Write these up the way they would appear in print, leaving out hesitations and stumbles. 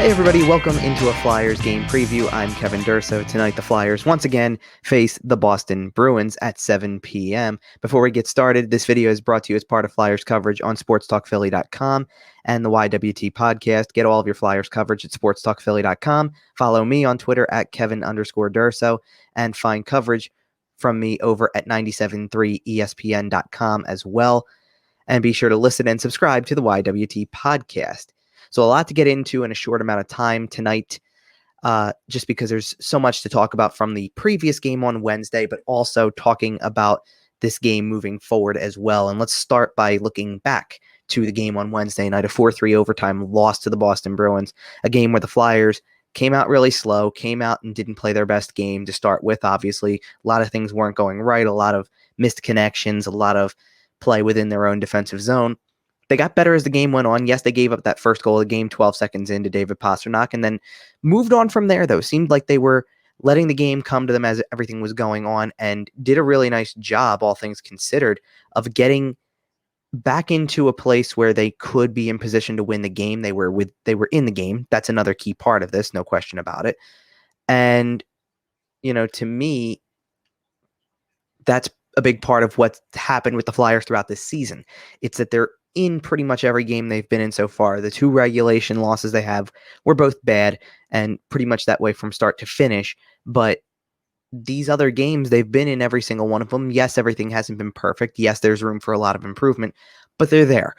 Hey everybody, welcome into a Flyers game preview. I'm Kevin Durso. Tonight the Flyers once again face the Boston Bruins at 7 p.m. Before we get started, this video is brought to you as part of Flyers coverage on sportstalkphilly.com and the YWT podcast. Get all of your Flyers coverage at sportstalkphilly.com. Follow me on Twitter at Kevin_Durso and find coverage from me over at 973ESPN.com as well. And be sure to listen and subscribe to the YWT podcast. So a lot to get into in a short amount of time tonight, just because there's so much to talk about from the previous game on Wednesday, but also talking about this game moving forward as well. And let's start by looking back to the game on Wednesday night, a 4-3 overtime loss to the Boston Bruins, a game where the Flyers came out really slow, came out and didn't play their best game to start with. Obviously, a lot of things weren't going right, a lot of missed connections, a lot of play within their own defensive zone. They got better as the game went on. Yes, they gave up that first goal of the game 12 seconds into David Pastrnak and then moved on from there, though. Seemed like they were letting the game come to them as everything was going on and did a really nice job, all things considered, of getting back into a place where they could be in position to win the game. They were in the game. That's another key part of this, no question about it. And, to me, that's a big part of what's happened with the Flyers throughout this season. It's that they're in pretty much every game they've been in so far. The two regulation losses they have were both bad and pretty much that way from start to finish. But these other games, they've been in every single one of them. Yes, everything hasn't been perfect. Yes, there's room for a lot of improvement, but they're there.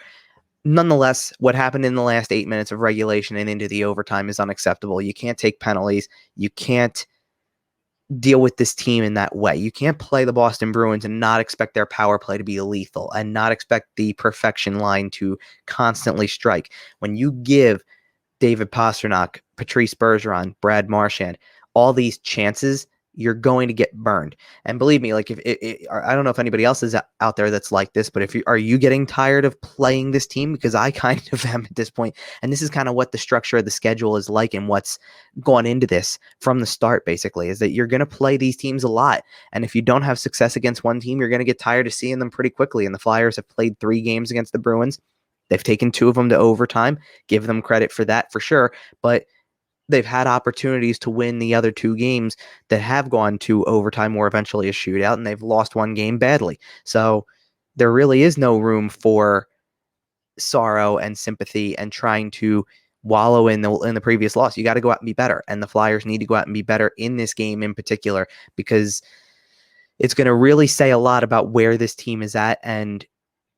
Nonetheless, what happened in the last 8 minutes of regulation and into the overtime is unacceptable. You can't take penalties. You can't deal with this team in that way. You can't play the Boston Bruins and not expect their power play to be lethal and not expect the perfection line to constantly strike. When you give David Pastrnak, Patrice Bergeron, Brad Marchand all these chances, you're going to get burned. And believe me, like if I don't know if anybody else is out there that's like this, but are you getting tired of playing this team? Because I kind of am at this point. And this is kind of what the structure of the schedule is like and what's gone into this from the start, basically, is that you're going to play these teams a lot. And if you don't have success against one team, you're going to get tired of seeing them pretty quickly. And the Flyers have played 3 games against the Bruins. They've taken 2 of them to overtime. Give them credit for that for sure. But they've had opportunities to win the other 2 games that have gone to overtime or eventually a shootout, and they've lost one game badly. So there really is no room for sorrow and sympathy and trying to wallow in the previous loss. You got to go out and be better, and the Flyers need to go out and be better in this game in particular because it's going to really say a lot about where this team is at. And,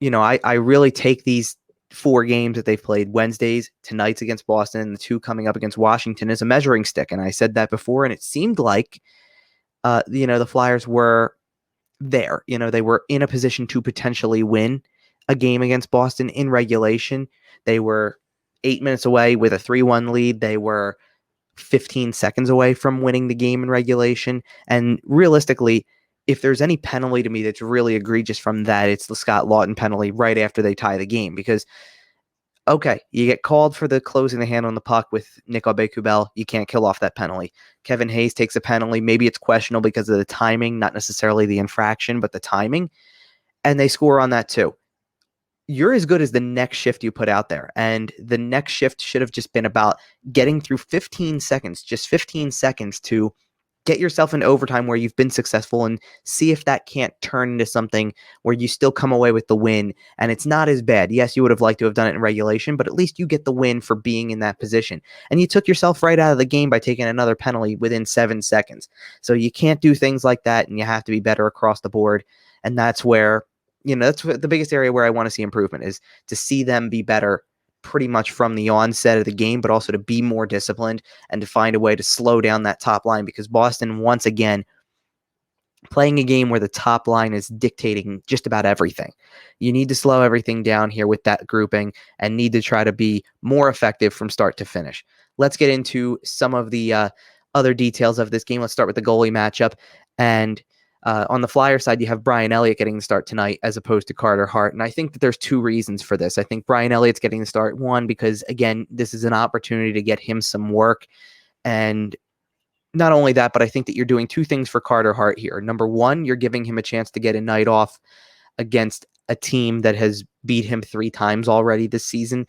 I really take these 4 games that they've played, Wednesdays, tonight's against Boston, and the 2 coming up against Washington, as a measuring stick. And I said that before, and it seemed like, the Flyers were there. They were in a position to potentially win a game against Boston in regulation. They were 8 minutes away with a 3-1 lead. They were 15 seconds away from winning the game in regulation. And realistically, if there's any penalty to me that's really egregious from that, it's the Scott Laughton penalty right after they tie the game. Because, okay, you get called for the closing the hand on the puck with Nick Aube-Kubel. You can't kill off that penalty. Kevin Hayes takes a penalty. Maybe it's questionable because of the timing, not necessarily the infraction, but the timing. And they score on that too. You're as good as the next shift you put out there. And the next shift should have just been about getting through 15 seconds, just 15 seconds to get yourself into overtime where you've been successful and see if that can't turn into something where you still come away with the win and it's not as bad. Yes, you would have liked to have done it in regulation, but at least you get the win for being in that position. And you took yourself right out of the game by taking another penalty within 7 seconds. So you can't do things like that, and you have to be better across the board. And that's where, that's the biggest area where I want to see improvement, is to see them be better pretty much from the onset of the game, but also to be more disciplined and to find a way to slow down that top line, because Boston, once again, playing a game where the top line is dictating just about everything. You need to slow everything down here with that grouping and need to try to be more effective from start to finish. Let's get into some of the other details of this game. Let's start with the goalie matchup. And on the Flyer side, you have Brian Elliott getting the start tonight as opposed to Carter Hart. And I think that there's 2 reasons for this. I think Brian Elliott's getting the start, one, because, again, this is an opportunity to get him some work. And not only that, but I think that you're doing 2 things for Carter Hart here. Number one, you're giving him a chance to get a night off against a team that has beat him 3 times already this season.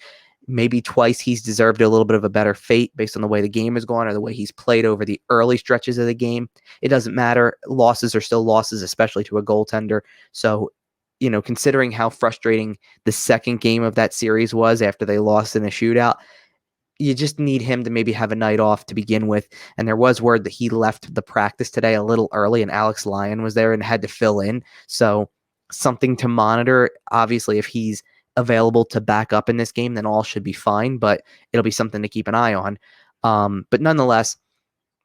Maybe twice he's deserved a little bit of a better fate based on the way the game has gone or the way he's played over the early stretches of the game. It doesn't matter. Losses are still losses, especially to a goaltender. So, considering how frustrating the second game of that series was after they lost in a shootout, you just need him to maybe have a night off to begin with. And there was word that he left the practice today a little early, and Alex Lyon was there and had to fill in. So something to monitor. Obviously, if he's available to back up in this game, then all should be fine, but it'll be something to keep an eye on. But nonetheless,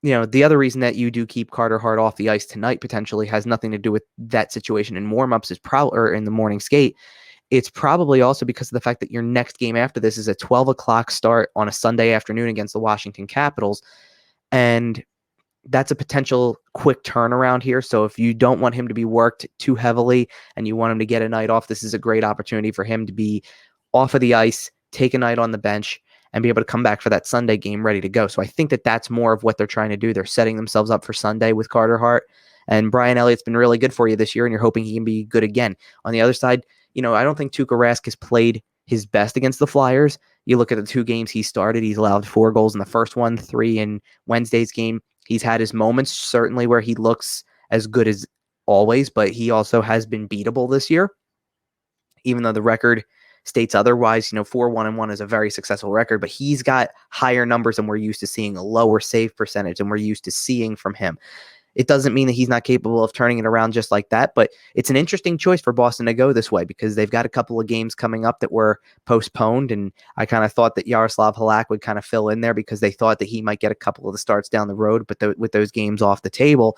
the other reason that you do keep Carter Hart off the ice tonight potentially has nothing to do with that situation in warmups or in the morning skate. It's probably also because of the fact that your next game after this is a 12 o'clock start on a Sunday afternoon against the Washington Capitals. And that's a potential quick turnaround here. So if you don't want him to be worked too heavily and you want him to get a night off, this is a great opportunity for him to be off of the ice, take a night on the bench, and be able to come back for that Sunday game ready to go. So I think that that's more of what they're trying to do. They're setting themselves up for Sunday with Carter Hart. And Brian Elliott's been really good for you this year, and you're hoping he can be good again. On the other side, I don't think Tuukka Rask has played his best against the Flyers. You look at the 2 games he started, he's allowed 4 goals in the first one, 3 in Wednesday's game. He's had his moments, certainly, where he looks as good as always, but he also has been beatable this year, even though the record states otherwise. 4-1-1 is a very successful record, but he's got higher numbers than we're used to seeing, a lower save percentage than we're used to seeing from him. It doesn't mean that he's not capable of turning it around just like that, but it's an interesting choice for Boston to go this way because they've got a couple of games coming up that were postponed, and I kind of thought that Yaroslav Halak would kind of fill in there because they thought that he might get a couple of the starts down the road, but with those games off the table,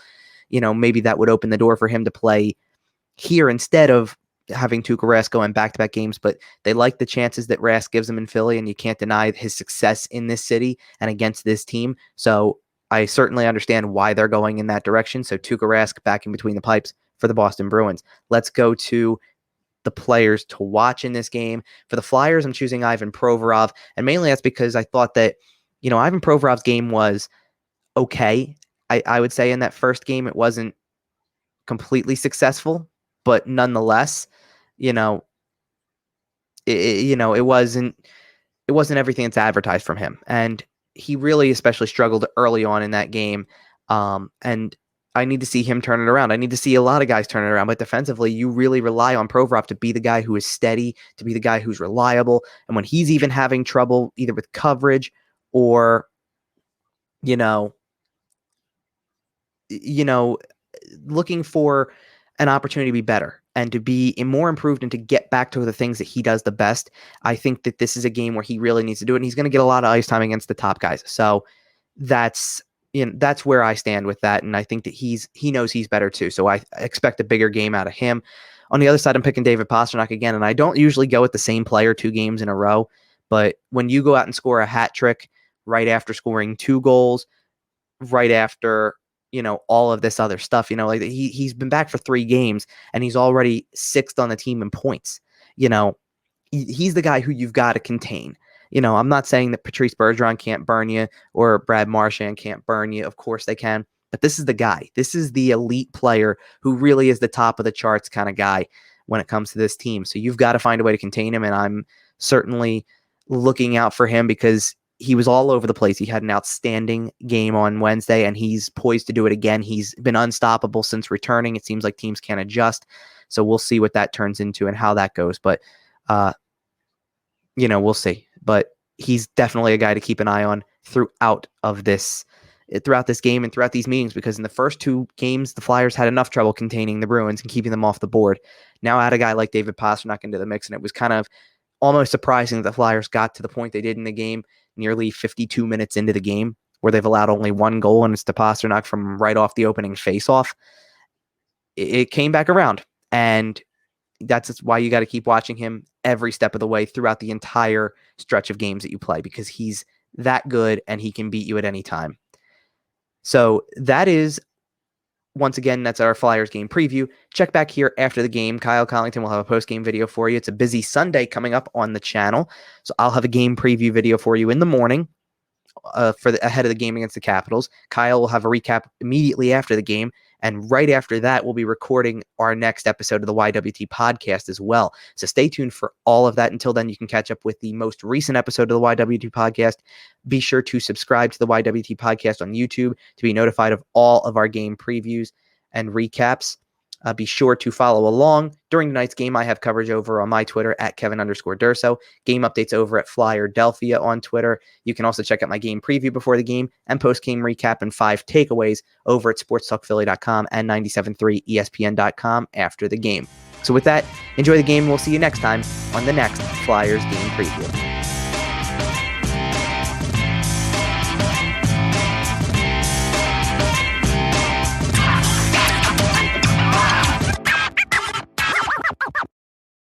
maybe that would open the door for him to play here instead of having Tuukka Rask going back-to-back games, but they like the chances that Rask gives them in Philly, and you can't deny his success in this city and against this team. So I certainly understand why they're going in that direction. So Tuukka Rask back in between the pipes for the Boston Bruins. Let's go to the players to watch in this game. For the Flyers, I'm choosing Ivan Provorov, and mainly that's because I thought that, Ivan Provorov's game was okay. I would say in that first game it wasn't completely successful, but nonetheless, it wasn't everything that's advertised from him. And he really especially struggled early on in that game. And I need to see him turn it around. I need to see a lot of guys turn it around. But defensively, you really rely on Provorov to be the guy who is steady, to be the guy who's reliable. And when he's even having trouble either with coverage or, looking for an opportunity to be better and to be more improved and to get back to the things that he does the best, I think that this is a game where he really needs to do it, and he's going to get a lot of ice time against the top guys. So that's where I stand with that, and I think that he knows he's better too. So I expect a bigger game out of him. On the other side, I'm picking David Pastrnak again, and I don't usually go with the same player 2 games in a row, but when you go out and score a hat trick right after scoring 2 goals, right after all of this other stuff, like he's been back for 3 games and he's already 6th on the team in points. He's the guy who you've got to contain. I'm not saying that Patrice Bergeron can't burn you or Brad Marchand can't burn you. Of course they can, but this is the guy. This is the elite player who really is the top of the charts kind of guy when it comes to this team. So you've got to find a way to contain him, and I'm certainly looking out for him because he was all over the place. He had an outstanding game on Wednesday, and he's poised to do it again. He's been unstoppable since returning. It seems like teams can't adjust. So we'll see what that turns into and how that goes. But, we'll see. But he's definitely a guy to keep an eye on throughout this game and throughout these meetings, because in the first 2 games, the Flyers had enough trouble containing the Bruins and keeping them off the board. Now add a guy like David Pastrnak into the mix, and it was kind of almost surprising that the Flyers got to the point they did in the game nearly 52 minutes into the game, where they've allowed only 1 goal, and it's to Pastrnak from right off the opening faceoff. It came back around, and that's why you got to keep watching him every step of the way throughout the entire stretch of games that you play, because he's that good and he can beat you at any time. So that is, once again, that's our Flyers game preview. Check back here after the game. Kyle Collington will have a post-game video for you. It's a busy Sunday coming up on the channel, so I'll have a game preview video for you in the morning. ahead of the game against the Capitals. Kyle will have a recap immediately after the game. And right after that, we'll be recording our next episode of the YWT podcast as well. So stay tuned for all of that. Until then, you can catch up with the most recent episode of the YWT podcast. Be sure to subscribe to the YWT podcast on YouTube to be notified of all of our game previews and recaps. Be sure to follow along. During tonight's game, I have coverage over on my Twitter at Kevin_Durso. Game updates over at Flyer_Delphia on Twitter. You can also check out my game preview before the game and post-game recap and 5 takeaways over at sportstalkphilly.com and 97.3 ESPN.com after the game. So with that, enjoy the game. We'll see you next time on the next Flyers game preview.